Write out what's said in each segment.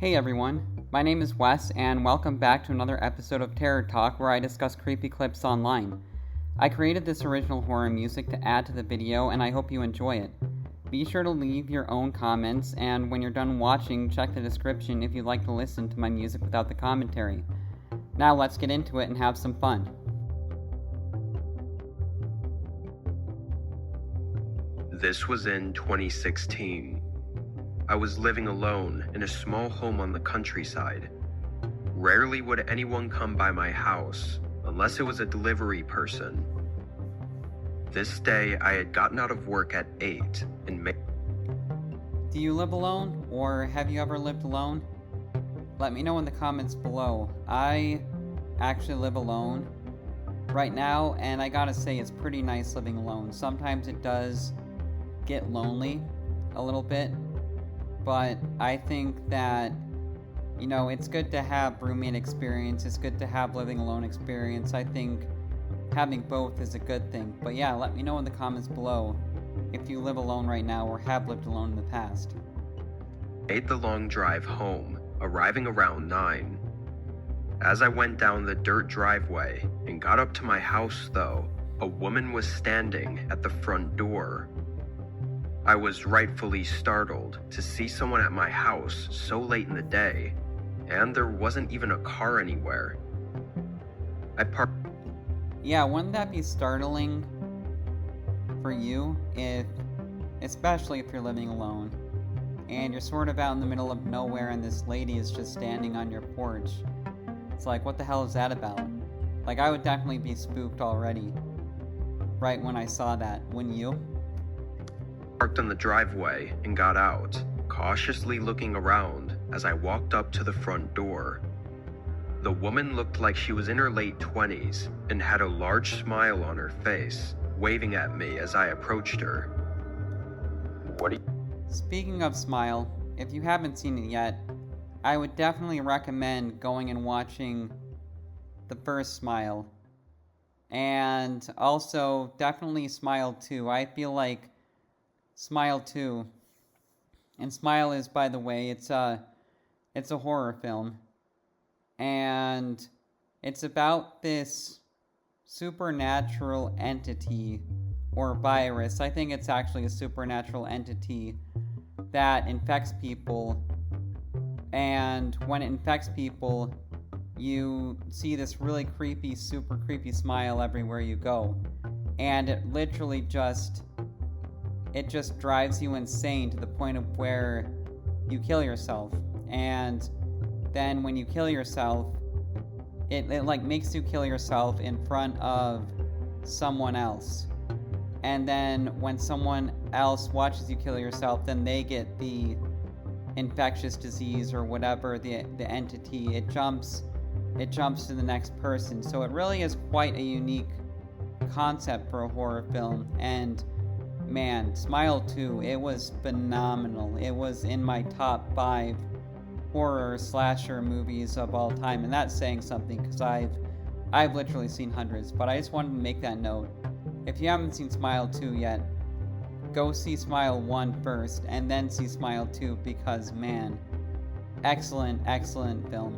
Hey everyone, my name is Wes, and welcome back to another episode of Terror Talk where I discuss creepy clips online. I created this original horror music to add to the video, and I hope you enjoy it. Be sure to leave your own comments, and when you're done watching, check the description if you'd like to listen to my music without the commentary. Now let's get into it and have some fun. This was in 2016. I was living alone in a small home on the countryside. Rarely would anyone come by my house unless it was a delivery person. This day, I had gotten out of work at 8 and Do you live alone, or have you ever lived alone? Let me know in the comments below. I actually live alone right now, and I gotta say it's pretty nice living alone. Sometimes it does get lonely a little bit, but I think that, it's good to have roommate experience, it's good to have living alone experience. I think having both is a good thing. But yeah, let me know in the comments below if you live alone right now or have lived alone in the past. made the long drive home, arriving around 9. As I went down the dirt driveway and got up to my house though, a woman was standing at the front door. I was rightfully startled to see someone at my house so late in the day, and there wasn't even a car anywhere. I parked. Yeah, wouldn't that be startling for you, especially if you're living alone and you're sort of out in the middle of nowhere and this lady is just standing on your porch? It's like, what the hell is that about? Like, I would definitely be spooked already right when I saw that, wouldn't you? Parked on the driveway and got out, cautiously looking around as I walked up to the front door. The woman looked like she was in her late 20s and had a large smile on her face, waving at me as I approached her. Speaking of Smile, if you haven't seen it yet, I would definitely recommend going and watching the first Smile. And also, definitely Smile 2. I feel like Smile 2, and Smile is, by the way, it's a horror film, and it's about this supernatural entity or virus. I think it's actually a supernatural entity that infects people, and when it infects people, you see this really creepy, super creepy smile everywhere you go, and it literally just drives you insane to the point of where you kill yourself. And then when you kill yourself, it like makes you kill yourself in front of someone else. And then when someone else watches you kill yourself, then they get the infectious disease or whatever, the entity. It jumps to the next person. So it really is quite a unique concept for a horror film. And man, Smile 2, it was phenomenal. It was in my top 5 horror slasher movies of all time, and that's saying something because I've literally seen hundreds, but I just wanted to make that note. If you haven't seen Smile 2 yet, go see Smile 1 first, and then see Smile 2, because man, excellent film.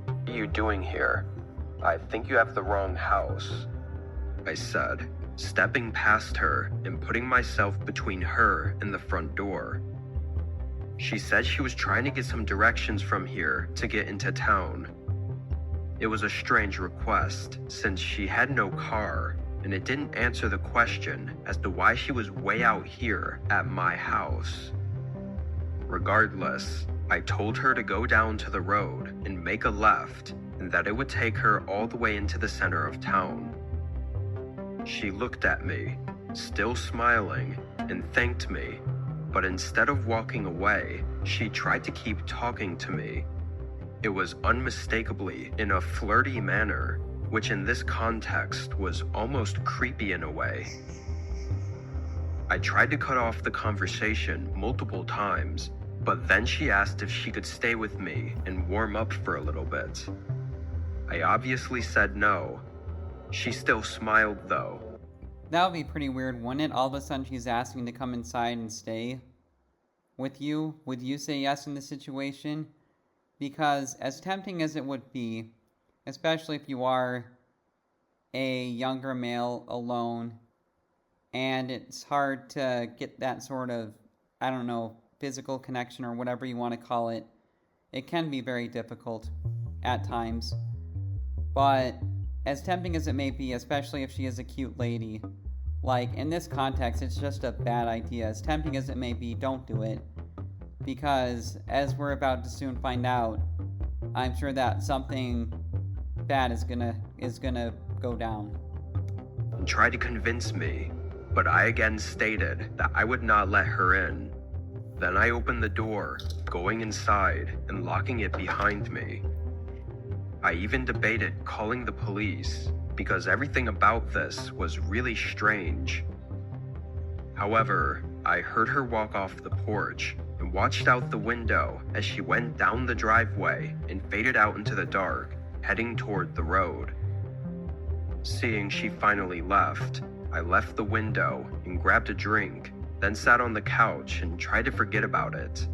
What are you doing here? I think you have the wrong house, I said, stepping past her and putting myself between her and the front door. She said she was trying to get some directions from here to get into town. It was a strange request since she had no car, and it didn't answer the question as to why she was way out here at my house. Regardless, I told her to go down to the road and make a left, and that it would take her all the way into the center of town. She looked at me, still smiling, and thanked me, but instead of walking away, she tried to keep talking to me. It was unmistakably in a flirty manner, which in this context was almost creepy in a way. I tried to cut off the conversation multiple times, but then she asked if she could stay with me and warm up for a little bit. I obviously said no. She still smiled though. That would be pretty weird, wouldn't it? All of a sudden she's asking to come inside and stay with you. Would you say yes in this situation? Because as tempting as it would be, especially if you are a younger male alone, and it's hard to get that sort of, I don't know, physical connection or whatever you want to call it, it can be very difficult at times. But as tempting as it may be, especially if she is a cute lady, like in this context, it's just a bad idea. As tempting as it may be, don't do it. Because as we're about to soon find out, I'm sure that something bad is gonna go down. And tried to convince me, but I again stated that I would not let her in. Then I opened the door, going inside and locking it behind me. I even debated calling the police because everything about this was really strange. However, I heard her walk off the porch and watched out the window as she went down the driveway and faded out into the dark, heading toward the road. Seeing she finally left, I left the window and grabbed a drink, then sat on the couch and tried to forget about it.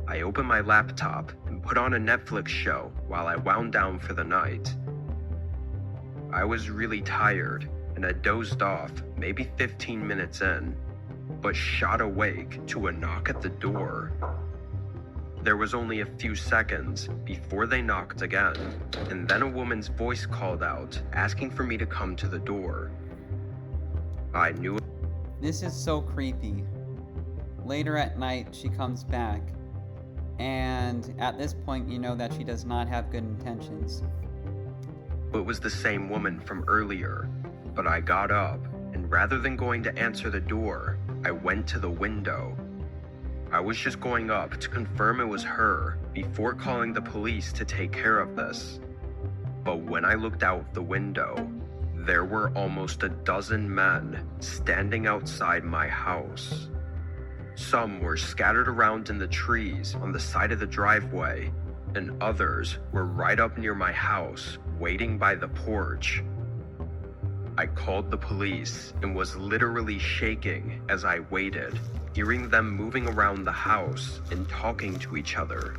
I opened my laptop and put on a Netflix show while I wound down for the night. I was really tired and had dozed off maybe 15 minutes in, but shot awake to a knock at the door. There was only a few seconds before they knocked again, and then a woman's voice called out, asking for me to come to the door. I knew. This is so creepy. Later at night, she comes back, and at this point, you know that she does not have good intentions. It was the same woman from earlier, but I got up, and rather than going to answer the door, I went to the window. I was just going up to confirm it was her before calling the police to take care of this. But when I looked out the window, there were almost a dozen men standing outside my house. Some were scattered around in the trees on the side of the driveway, and others were right up near my house, waiting by the porch. I called the police and was literally shaking as I waited, hearing them moving around the house and talking to each other.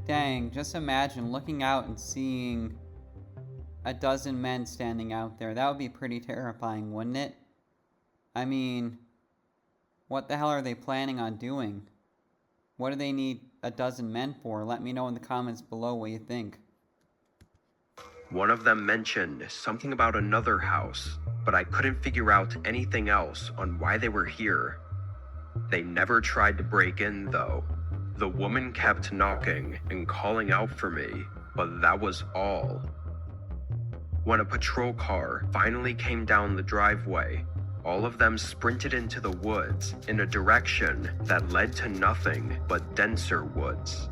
Dang, just imagine looking out and seeing a dozen men standing out there. That would be pretty terrifying, wouldn't it? I mean, what the hell are they planning on doing? What do they need a dozen men for? Let me know in the comments below what you think. One of them mentioned something about another house, but I couldn't figure out anything else on why they were here. They never tried to break in, though. The woman kept knocking and calling out for me, but that was all. When a patrol car finally came down the driveway, all of them sprinted into the woods in a direction that led to nothing but denser woods.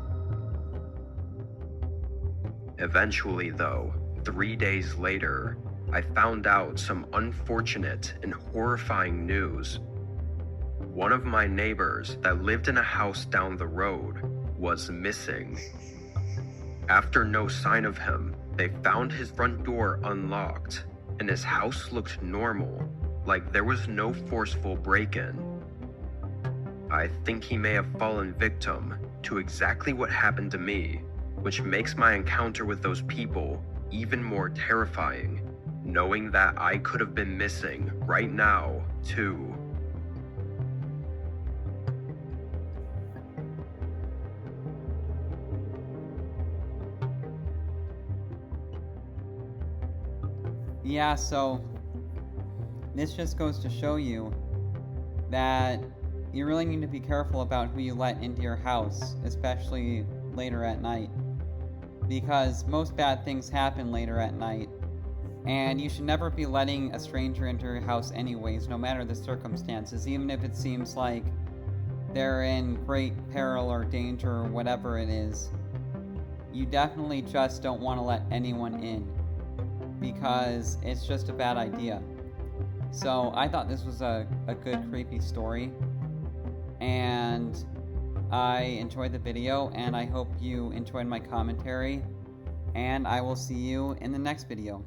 Eventually, though, 3 days later, I found out some unfortunate and horrifying news. One of my neighbors that lived in a house down the road was missing. After no sign of him, they found his front door unlocked, and his house looked normal, like there was no forceful break-in. I think he may have fallen victim to exactly what happened to me, which makes my encounter with those people even more terrifying, knowing that I could have been missing right now, too. Yeah, so this just goes to show you that you really need to be careful about who you let into your house, especially later at night. Because most bad things happen later at night, and you should never be letting a stranger into your house anyways, no matter the circumstances, even if it seems like they're in great peril or danger or whatever it is. You definitely just don't want to let anyone in, because it's just a bad idea. So I thought this was a good creepy story, and I enjoyed the video, and I hope you enjoyed my commentary, and I will see you in the next video.